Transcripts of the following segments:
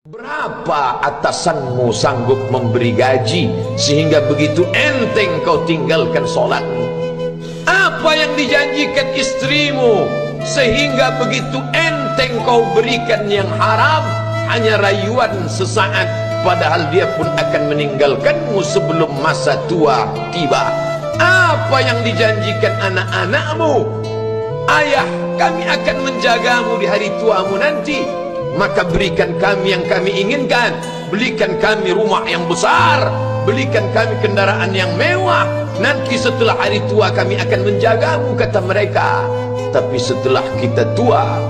Berapa atasanmu sanggup memberi gaji sehingga begitu enteng kau tinggalkan sholatmu? Apa yang dijanjikan istrimu sehingga begitu enteng kau berikan yang haram? Hanya rayuan sesaat, padahal dia pun akan meninggalkanmu sebelum masa tua tiba. Apa yang dijanjikan anak-anakmu? Ayah, kami akan menjagamu di hari tuamu nanti, maka berikan kami yang kami inginkan. Belikan kami rumah yang besar, belikan kami kendaraan yang mewah. Nanti setelah hari tua kami akan menjagamu, kata mereka. Tapi setelah kita tua,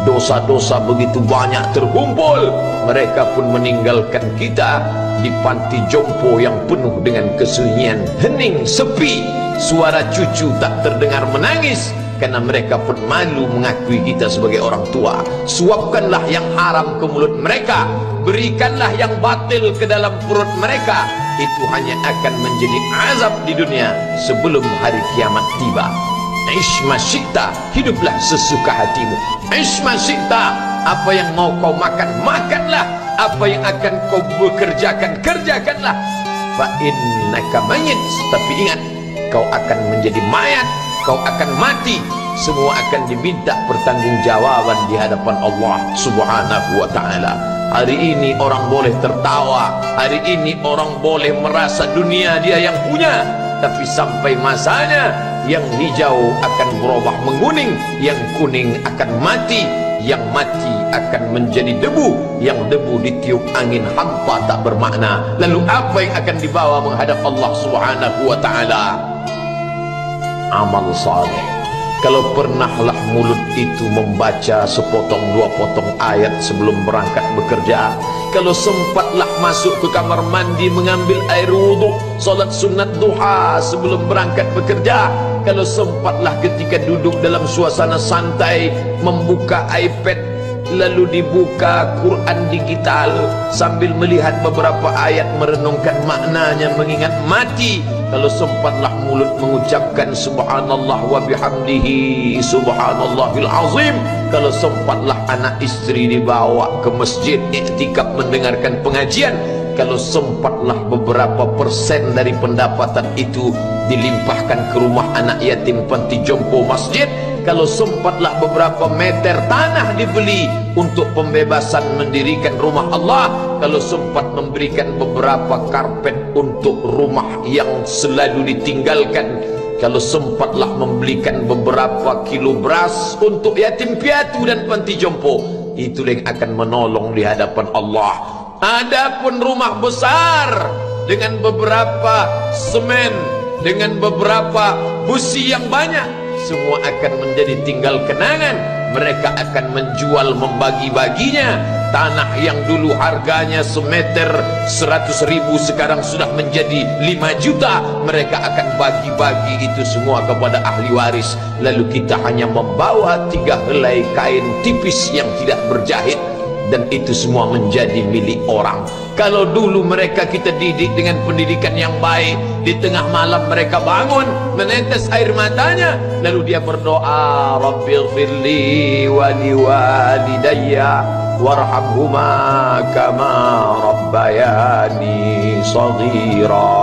dosa-dosa begitu banyak terkumpul, mereka pun meninggalkan kita di panti jompo yang penuh dengan kesunyian, hening, sepi. Suara cucu tak terdengar menangis, karena mereka pun malu mengakui kita sebagai orang tua. Suapkanlah yang haram ke mulut mereka, berikanlah yang batil ke dalam perut mereka. Itu hanya akan menjadi azab di dunia sebelum hari kiamat tiba. Ishma syi'ta, hiduplah sesuka hatimu. Ishma syi'ta, apa yang mau kau makan, makanlah. Apa yang akan kau bekerjakan, kerjakanlah. Fa innaka mayyit, tapi ingat, kau akan menjadi mayat, kau akan mati. Semua akan diminta pertanggungjawaban di hadapan Allah Subhanahu wa ta'ala. Hari ini orang boleh tertawa, hari ini orang boleh merasa dunia dia yang punya, tapi sampai masanya yang hijau akan berubah menguning, yang kuning akan mati, yang mati akan menjadi debu, yang debu ditiup angin hampa tak bermakna. Lalu apa yang akan dibawa menghadap Allah Subhanahu wa ta'ala? Amal saleh. Kalau pernahlah mulut itu membaca sepotong dua potong ayat sebelum berangkat bekerja, kalau sempatlah masuk ke kamar mandi mengambil air wudhu, solat sunat duha sebelum berangkat bekerja, kalau sempatlah ketika duduk dalam suasana santai membuka iPad lalu dibuka Quran digital sambil melihat beberapa ayat, merenungkan maknanya, mengingat mati, kalau sempatlah mulut mengucapkan subhanallah wa bihamdihi subhanallahil azim, kalau sempatlah anak istri dibawa ke masjid iktikaf mendengarkan pengajian, kalau sempatlah beberapa persen dari pendapatan itu dilimpahkan ke rumah anak yatim panti jompo masjid, kalau sempatlah beberapa meter tanah dibeli untuk pembebasan mendirikan rumah Allah, kalau sempat memberikan beberapa karpet untuk rumah yang selalu ditinggalkan, kalau sempatlah membelikan beberapa kilo beras untuk yatim piatu dan panti jompo, itu yang akan menolong di hadapan Allah. Adapun rumah besar dengan beberapa semen, dengan beberapa busi yang banyak, semua akan menjadi tinggal kenangan. Mereka akan menjual, membagi-baginya. Tanah yang dulu harganya semeter 100.000 sekarang sudah menjadi 5 juta. Mereka akan bagi-bagi itu semua kepada ahli waris. Lalu kita hanya membawa 3 helai kain tipis yang tidak berjahit, dan itu semua menjadi milik orang. Kalau dulu mereka kita didik dengan pendidikan yang baik, di tengah malam mereka bangun menetes air matanya, lalu dia berdoa, Rabbighfirli wa liwalidayya warhamhuma kama rabbayani shaghira,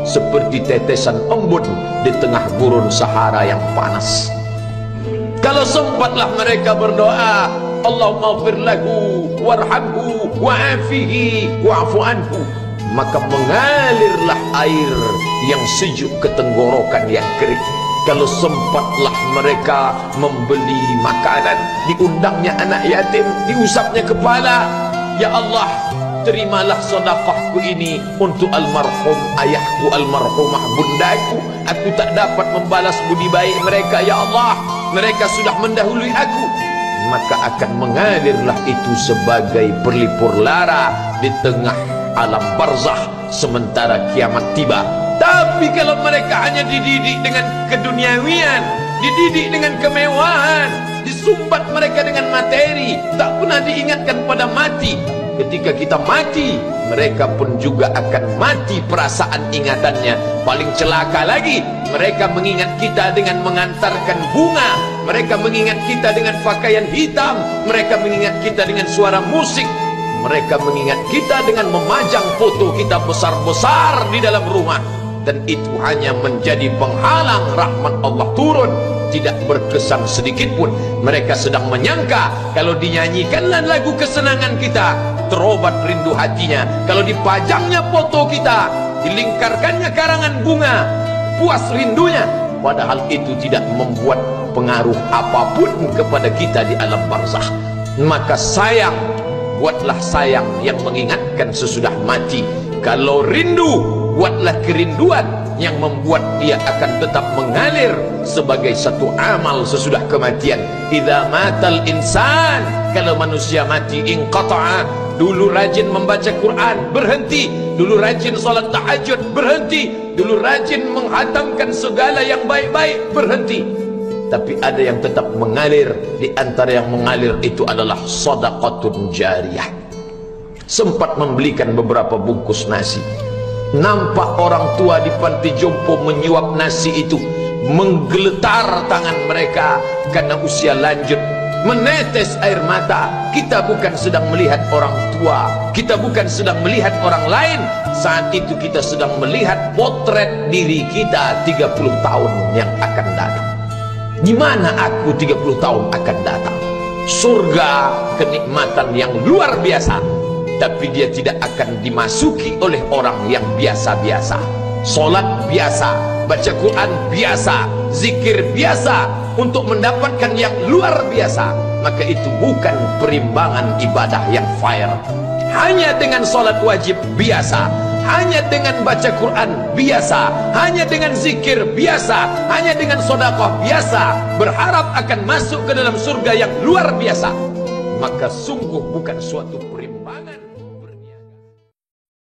seperti tetesan embun di tengah gurun Sahara yang panas. Kalau sempatlah mereka berdoa, Allahumma ighfir lahu warhamhu wa'afihi wa'fu anhu, maka mengalirlah air yang sejuk ke tenggorokan yang kering. Kalau sempatlah mereka membeli makanan, diundangnya anak yatim, diusapnya kepala, ya Allah, terimalah sedekahku ini untuk almarhum ayahku, almarhumah bundaku. Aku tak dapat membalas budi baik mereka, ya Allah, mereka sudah mendahului aku. Maka akan mengalirlah itu sebagai berlipur lara di tengah alam barzakh sementara kiamat tiba. Tapi kalau mereka hanya dididik dengan keduniawian, dididik dengan kemewahan, disumbat mereka dengan materi, tak pernah diingatkan pada mati. Ketika kita mati, mereka pun juga akan mati perasaan ingatannya. Paling celaka lagi, mereka mengingat kita dengan mengantarkan bunga, mereka mengingat kita dengan pakaian hitam, mereka mengingat kita dengan suara musik. Mereka mengingat kita dengan memajang foto kita besar-besar di dalam rumah, dan itu hanya menjadi penghalang rahmat Allah turun. Tidak berkesan sedikit pun. Mereka sedang menyangka kalau dinyanyikanlah lagu kesenangan kita, terobat rindu hatinya. Kalau dipajangnya foto kita, dilingkarkannya karangan bunga, puas rindunya. Padahal itu tidak membuat pengaruh apapun kepada kita di alam barzakh. Maka sayang, buatlah sayang yang mengingatkan sesudah mati. Kalau rindu, buatlah kerinduan yang membuat dia akan tetap mengalir sebagai satu amal sesudah kematian. Idza matal insan, kalau manusia mati, inqata'a. Dulu rajin membaca Quran, berhenti. Dulu rajin salat tahajud, berhenti. Dulu rajin menghatamkan segala yang baik-baik, berhenti. Tapi ada yang tetap mengalir. Di antara yang mengalir itu adalah shadaqatun jariyah. Sempat membelikan beberapa bungkus nasi. Nampak orang tua di panti jompo menyuap nasi itu, menggeletar tangan mereka karena usia lanjut, menetes air mata. Kita bukan sedang melihat orang tua, kita bukan sedang melihat orang lain. Saat itu kita sedang melihat potret diri kita 30 tahun yang akan datang. Di mana aku 30 tahun akan datang? Surga, kenikmatan yang luar biasa, tapi dia tidak akan dimasuki oleh orang yang biasa-biasa. Solat biasa, baca Quran biasa, zikir biasa, untuk mendapatkan yang luar biasa. Maka itu bukan perimbangan ibadah yang fair. Hanya dengan solat wajib biasa, hanya dengan baca Quran biasa, hanya dengan zikir biasa, hanya dengan sedekah biasa, berharap akan masuk ke dalam surga yang luar biasa, maka sungguh bukan suatu perimbangan.